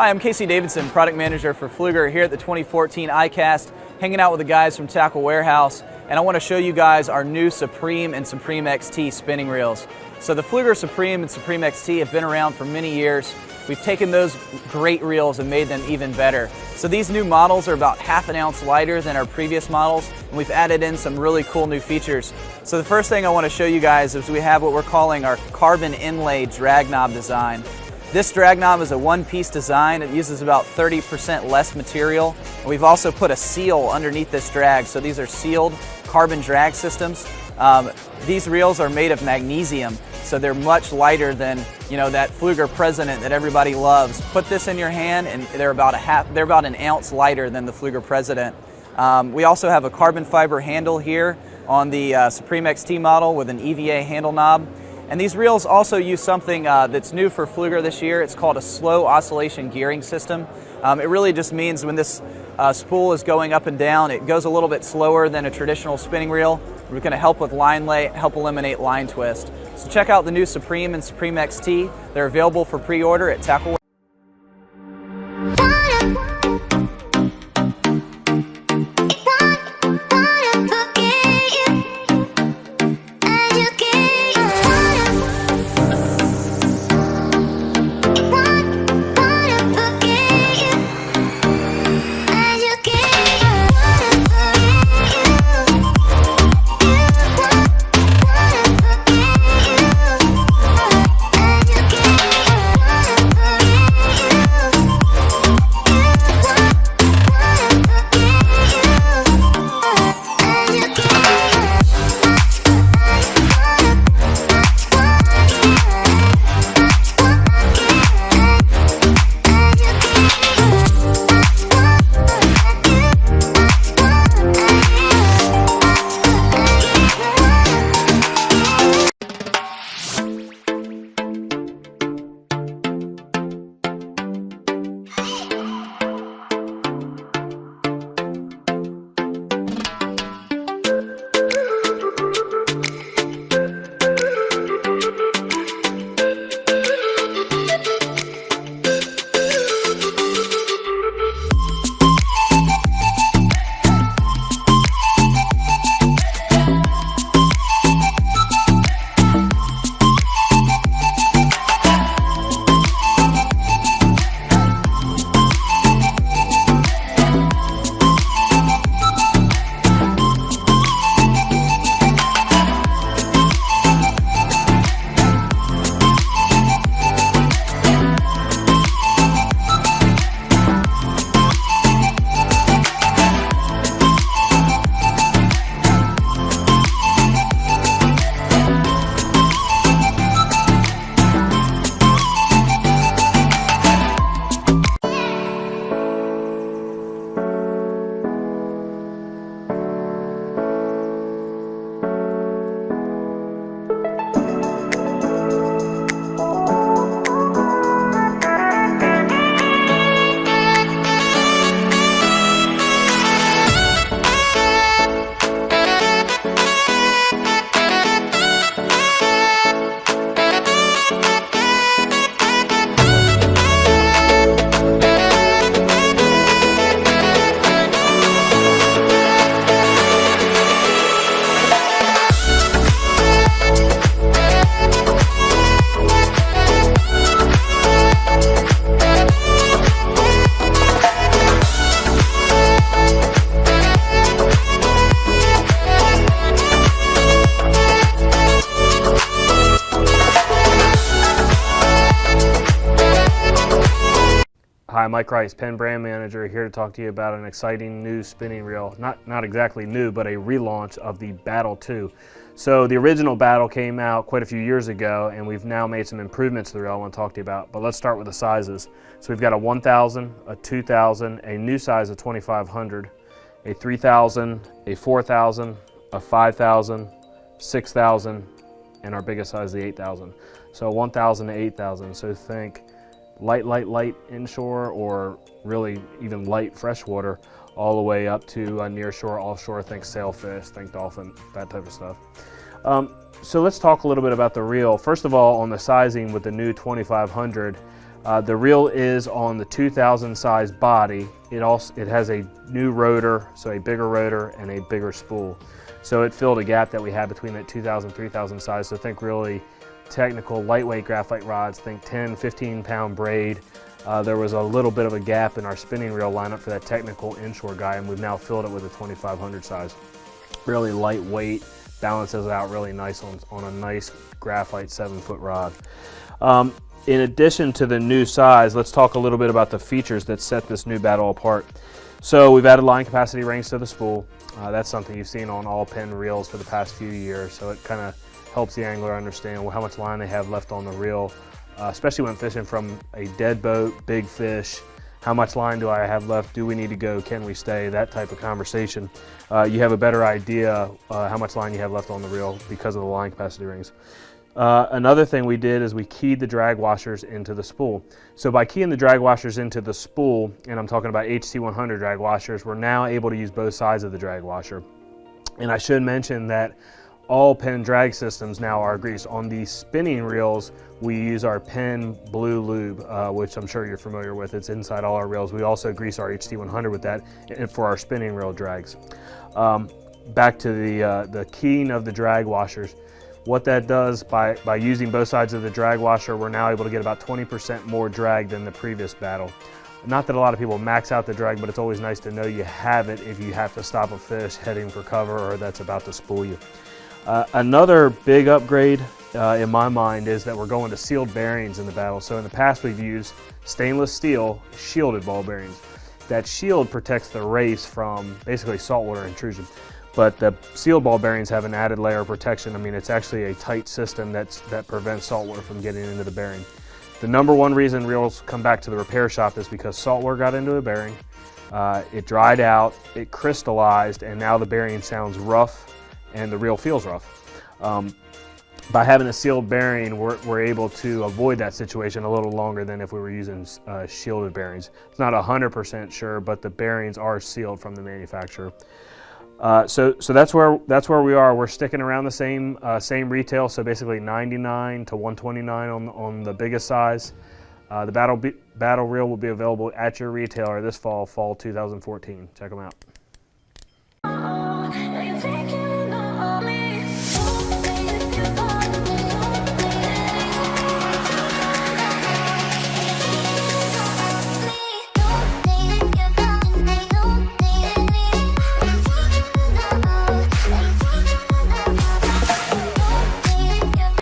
Hi, I'm Casey Davidson, Product Manager for Pflueger here at the 2014 ICAST, hanging out with the guys from Tackle Warehouse, and I want to show you guys our new Supreme and Supreme XT spinning reels. So the Pflueger Supreme and Supreme XT have been around for many years. We've taken those great reels and made them even better. So these new models are about ½ an ounce lighter than our previous models, and we've added in some really cool new features. So the first thing I want to show you guys is we have what we're calling our carbon inlay drag knob design. This drag knob is a one-piece design. It uses about 30% less material. And we've also put a seal underneath this drag, so these are sealed carbon drag systems. These reels are made of magnesium, so they're much lighter than that Pflueger President that everybody loves. Put this in your hand, and they're about an ounce lighter than the Pflueger President. We also have a carbon fiber handle here on the Supreme XT model with an EVA handle knob. And these reels also use something that's new for Pflueger this year. It's called a slow oscillation gearing system. It really just means when this spool is going up and down, it goes a little bit slower than a traditional spinning reel. We're going to help with line lay, help eliminate line twist. So check out the new Supreme and Supreme XT. They're available for pre-order at Tackle. Hi, Mike Rice, Penn Brand Manager, here to talk to you about an exciting new spinning reel. Not exactly new, but a relaunch of the Battle 2. So the original Battle came out quite a few years ago, and we've now made some improvements to the reel I want to talk to you about. But let's start with the sizes. So we've got a 1,000, a 2,000, a new size of 2,500, a 3,000, a 4,000, a 5,000, 6,000, and our biggest size, the 8,000. So 1,000 to 8,000. So think light inshore, or really even light freshwater, all the way up to nearshore, offshore. Think sailfish, think dolphin, that type of stuff. So let's talk a little bit about the reel. First of all, on the sizing with the new 2,500, The reel is on the 2000 size body. It has a new rotor, so a bigger rotor and a bigger spool. So it filled a gap that we had between that 2000, 3000 size. So think really technical, lightweight graphite rods, think 10, 15 pound braid. There was a little bit of a gap in our spinning reel lineup for that technical inshore guy, and we've now filled it with a 2500 size. Really lightweight, balances out really nice on a nice graphite 7-foot rod. In addition to the new size, let's talk a little bit about the features that set this new battle apart. So we've added line capacity rings to the spool. That's something you've seen on all Penn reels for the past few years, so it kind of helps the angler understand how much line they have left on the reel, especially when fishing from a dead boat, big fish. How much line do I have left? Do we need to go? Can we stay? That type of conversation. You have a better idea how much line you have left on the reel because of the line capacity rings. Another thing we did is we keyed the drag washers into the spool. So by keying the drag washers into the spool, and I'm talking about HT100 drag washers, we're now able to use both sides of the drag washer. And I should mention that all Penn drag systems now are greased. On the spinning reels, we use our Penn Blue Lube, which I'm sure you're familiar with. It's inside all our reels. We also grease our HT100 with that for our spinning reel drags. Back to the keying of the drag washers. What that does, by using both sides of the drag washer, we're now able to get about 20% more drag than the previous battle. Not that a lot of people max out the drag, but it's always nice to know you have it if you have to stop a fish heading for cover or that's about to spool you. Another big upgrade in my mind is that we're going to sealed bearings in the battle. So in the past we've used stainless steel shielded ball bearings. That shield protects the race from basically saltwater intrusion. But the sealed ball bearings have an added layer of protection. I mean, it's actually a tight system that prevents saltwater from getting into the bearing. The number one reason reels come back to the repair shop is because saltwater got into a bearing, it dried out, it crystallized, and now the bearing sounds rough and the reel feels rough. By having a sealed bearing, we're able to avoid that situation a little longer than if we were using shielded bearings. It's not 100% sure, but the bearings are sealed from the manufacturer. So that's where we are. We're sticking around the same retail, so basically $99 to $129 on the biggest size. The battle reel will be available at your retailer this fall 2014. Check them out.